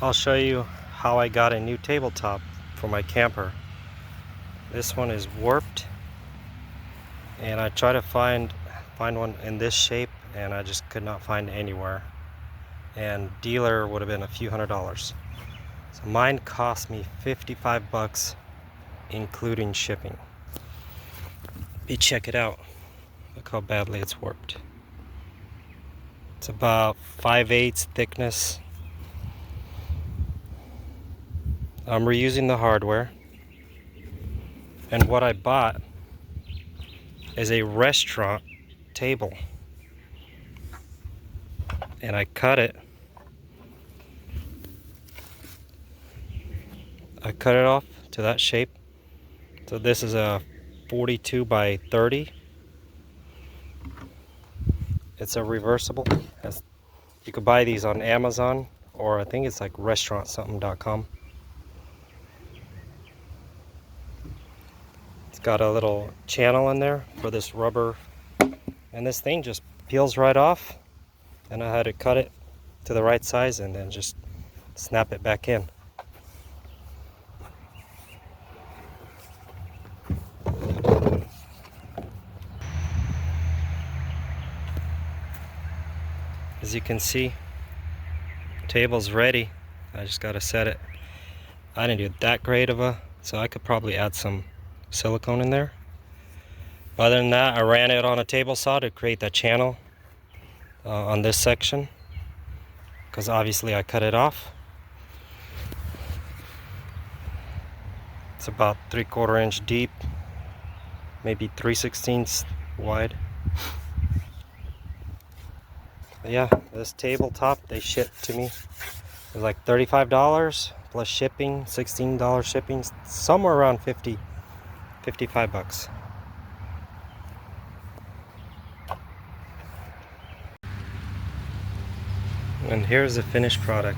I'll show you how I got a new tabletop for my camper. This one is warped, and I tried to find one in this shape, and I just could not find anywhere. And dealer would have been a few $100s. So mine cost me 55 bucks, including shipping. You check it out. Look how badly it's warped. It's about 5/8 thickness. I'm reusing the hardware, and what I bought is a restaurant table, and I cut it off to that shape. So this is a 42 by 30. It's a reversible. You could buy these on Amazon, or I think it's like restaurantsomething.com. It's got a little channel in there for this rubber, and this thing just peels right off, and I had to cut it to the right size and then just snap it back in. As you can see, table's ready. I just gotta set it. I didn't do that great of a, so I could probably add some silicone in there. Other than that, I ran it on a table saw to create that channel on this section, because obviously I cut it off. It's about 3/4 inch deep, maybe 3/16 wide. But yeah, this tabletop they shipped to me. It was like $35 plus shipping, $16 shipping, somewhere around 55 bucks. And here's the finished product.